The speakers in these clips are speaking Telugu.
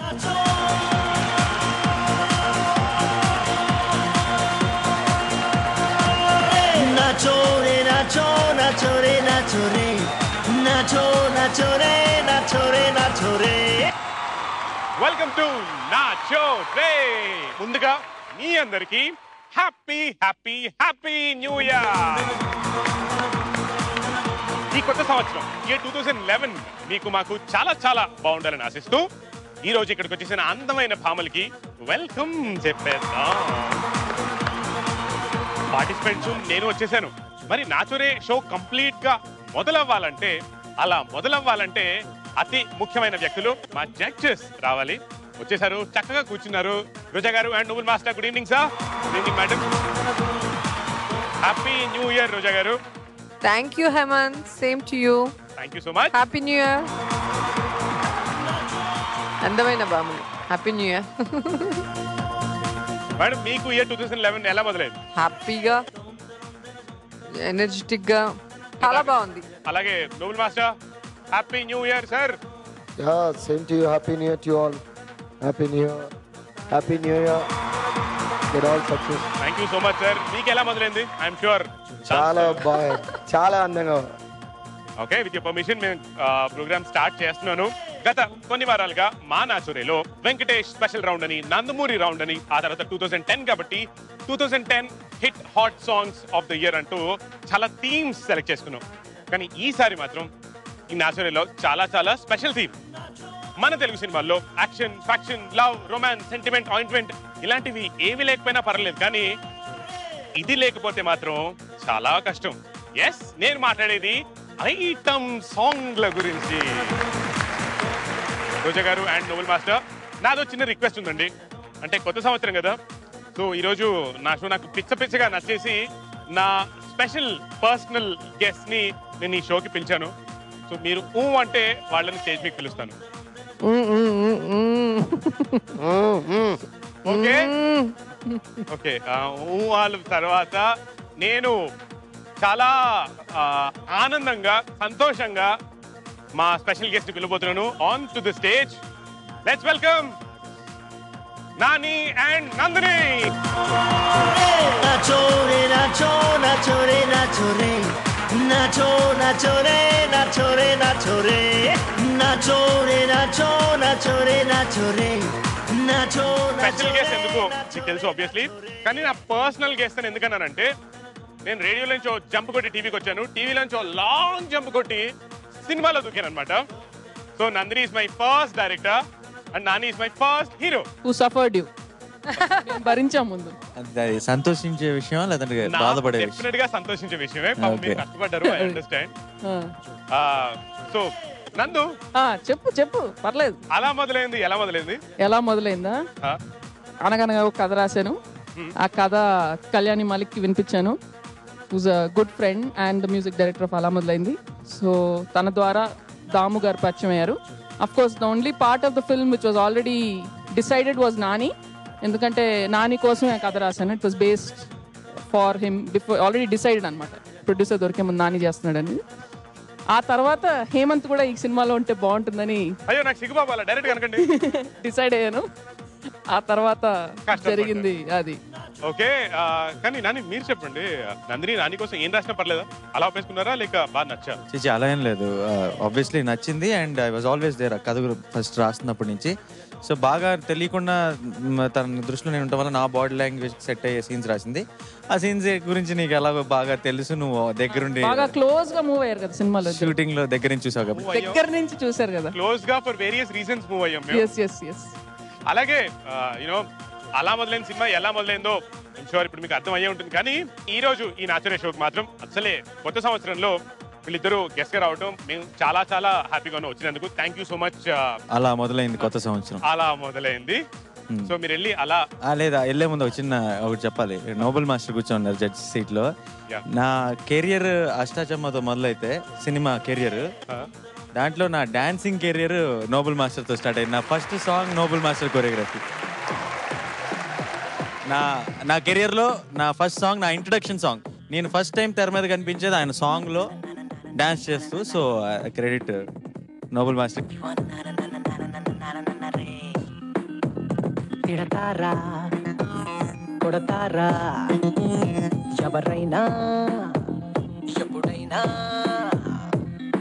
వెల్కమ్ టు నా షో రే. ముందుగా మీ అందరికి happy happy happy new year. ఈ కొత్త సంవత్సరం 2011 మీకు మాకు చాలా చాలా బాగుండాలని ఆశిస్తూ ఈ రోజు ఇక్కడికి వచ్చేసిన అందమైన భామలకి వెల్కమ్ చెప్పేద్దాం. పార్టిసిపెంట్స్ నేను వచ్చేసాను. మరి నాచురే షో కంప్లీట్ గా మొదలవ్వాలంటే అతి ముఖ్యమైన వ్యక్తులు మా జడ్జెస్ రావాలి. వచ్చేసారు, చక్కగా కూర్చున్నారు. రోజా గారు and noble master, good evening sir. Good evening madam. Happy new year Roja గారు. Thank you Hemant, same to you. Thank you so much. Happy new year. అందమైన బాములు, హ్యాపీ న్యూ ఇయర్. మేడం, మీకు ఇయర్ 2011 ఎలా మొదలైంది? హ్యాపీగా, ఎనర్జెటిక్ గా, చాలా బాగుంది. అలాగే noble master, happy new year sir. Same to you. Happy new year to all. Happy new year. Happy new year. Get all success. Thank you so much sir. మీకు ఎలా మొదలైంది? ఐఎమ్ ష్యూర్ చాలా బాగా, చాలా అందంగా. ఓకే, విత్ యువర్ పర్మిషన్ మేము ప్రోగ్రామ్ స్టార్ట్ చేస్తున్నాను. గత కొన్ని వారాలుగా మా నాచురేలో వెంకటేష్ స్పెషల్ రౌండ్ అని, నందమూరి రౌండ్ అని, ఆ తర్వాత 2010 కాబట్టి 2010 hit hot songs of the year అంటూ చాలా థీమ్స్ సెలెక్ట్ చేసుకున్నాం. కానీ ఈసారి మాత్రం ఈ నాచురేలో చాలా చాలా స్పెషల్ థీమ్. మన తెలుగు సినిమాల్లో action, faction, love, romance, sentiment, ointment ఇలాంటివి ఏవి లేకపోయినా పర్లేదు, కానీ ఇది లేకపోతే మాత్రం చాలా కష్టం. ఎస్, నేను మాట్లాడేది ఐటమ్ సాంగ్ల గురించి. రోజా గారు అండ్ నోబుల్ మాస్టర్, నాదో చిన్న రిక్వెస్ట్ ఉందండి. అంటే కొత్త సంవత్సరం కదా, సో ఈరోజు నా షో నాకు పిచ్చగా నచ్చేసి నా స్పెషల్ పర్సనల్ గెస్ట్ ని నేను ఈ షోకి పిలిచాను. సో మీరు అంటే వాళ్ళని స్టేజ్ మీకు పిలుస్తాను. Okay okay. వాళ్ళ తర్వాత నేను చాలా ఆనందంగా, సంతోషంగా మా స్పెషల్ గెస్ట్ ని పిలవబోతున్నాను. On to the stage, let's welcome Nani and Nandini. Special guest ఎందుకు మీకు తెలుసు ఆబ్వియస్లీ, కానీ నా పర్సనల్ గెస్ట్ అని ఎందుకన్నానంటే, నేను రేడియోలో నుంచి జంప్ కొట్టి టీవీకి వచ్చాను, టీవీలో నుంచి లాంగ్ జంప్ కొట్టి సినిమాలో దూకాను అనమాట. So Nandini is my first director and Nani is my first hero. Who suffered you? భరించాం ముందు. సంతోషించే విషయం లేదంటే బాధపడే విషయం? డెఫినెట్ గా సంతోషించే విషయమే. మీరు కష్టపడ్డారు, ఐ అండర్స్టాండ్. సో నందు, చెప్పు పర్లేదు. అలా మొదలైంది, ఎలా మొదలైందా? అనగనగా ఒక కథ రాశాను. ఆ కథ కళ్యాణి మాలిక్ కి వినిపించాను. Whose a good friend and music director of అలా మొదలైంది. సో తన ద్వారా దాము గారు పరిచయం అయ్యారు. Of course the only part of the film which was already decided was Nani. ఎందుకంటే నాని కోసమే కథ రాశాను. It was based for him before, already decided అనమాట. ప్రొడ్యూసర్ దొరికే ముందు నాని చేస్తున్నాడని. ఆ తర్వాత హేమంత్ కూడా ఈ సినిమాలో ఉంటే బాగుంటుందని డిసైడ్ అయ్యాను. ఆ తర్వాత జరిగింది అది. ఓకే, కానీ నాని మీరు చెప్పండి, నందిని నాని కోసం ఏం రాసినా పర్లేదా? అలా ఒప్పేసుకున్నారా లేక బాగా నచ్చా? అలా ఏం లేదు, ఆబ్వియస్లీ నచ్చింది. And I was always there. కథ ఫస్ట్ రాస్తున్నప్పటి నుంచి. సో బాగా తెలియకుండా తన దృష్టిలో నేను ఉండటం వల్ల నా బాడీ లాంగ్వేజ్ సెట్ అయ్యే సీన్స్ రాసింది. ఆ సీన్స్ గురించి నీకు ఎలా బాగా తెలుసు, నువ్వు దగ్గరుండి బాగా క్లోజ్ గా మూవ్ అయ్యారు కదా సినిమాలో. షూటింగ్ లో దగ్గర నుంచి చూసావు కదా, దగ్గర నుంచి చూసారు కదా, క్లోజ్ గా ఫర్ వేరియస్ రీజన్స్ మూవ్ అయ్యాం. అలాగే యూనో అలా మొదలైన సినిమా ఎలా మొదలైందో షూర్ ఇప్పుడు మీకు అర్థం అయ్యే ఉంటుంది. కానీ ఈ రోజు ఈ నాచురే షోకి మాత్రం అసలే కొత్త సంవత్సరంలో వీళ్ళిద్దరూ గెస్ట్ గా రావడం మేము చాలా చాలా హ్యాపీగా వచ్చినందుకు థ్యాంక్ యూ సో మచ్. అలా మొదలైంది కొత్త సంవత్సరం, అలా మొదలైంది. సో మీరు వెళ్ళి అలా లేదా వెళ్ళే ముందు ఒక చిన్న ఒకటి చెప్పాలి. నోబెల్ మాస్టర్ కూర్చోన్నారు జడ్జి సీట్ లో. నా కెరియర్ అష్టాచమ్మతో మొదలైతే సినిమా కెరియర్, దాంట్లో నా డాన్సింగ్ కెరియర్ నోబెల్ మాస్టర్ తో స్టార్ట్ అయింది. నా first song noble master choreography. నా కెరియర్ లో నా ఫస్ట్ సాంగ్, నా ఇంట్రడక్షన్ సాంగ్. నేను ఫస్ట్ టైం తెర మీద కనిపించేది ఆయన సాంగ్ లో డాన్స్ చేస్తూ. So credit noble master. తిడతారా కొడతారా ఎవరైనా ఎప్పుడైనా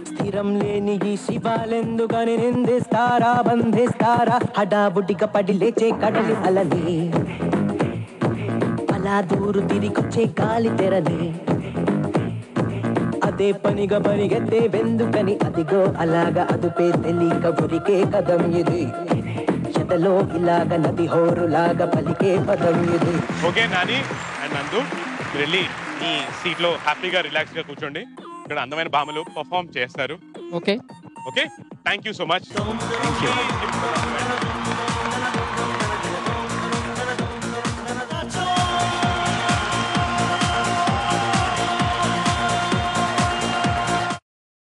స్థిరం లేని ఈ శివాలెందుకని నిందిస్తారా బంధిస్తారా హడాబుడిగా పడి లేచే కడలి అలని అలా దూరు తిరిగొచ్చే గాలి తెరని అదే పనిగా పరిగెత్తే వెందుకని అదిగో అలాగా అదుపే తెలియక ఉరికే కదం ఇది ఎదలో ఇలాగ నది హోరులాగా పలికే పదం ఇది. ఓకే నాని అండ్ నందు వెళ్ళి మీ సీట్ లో హ్యాపీగా రిలాక్స్ గా కూర్చోండి. ఇక్కడ అందమైన భామలు పర్ఫామ్ చేస్తారు. Okay okay thank you so much.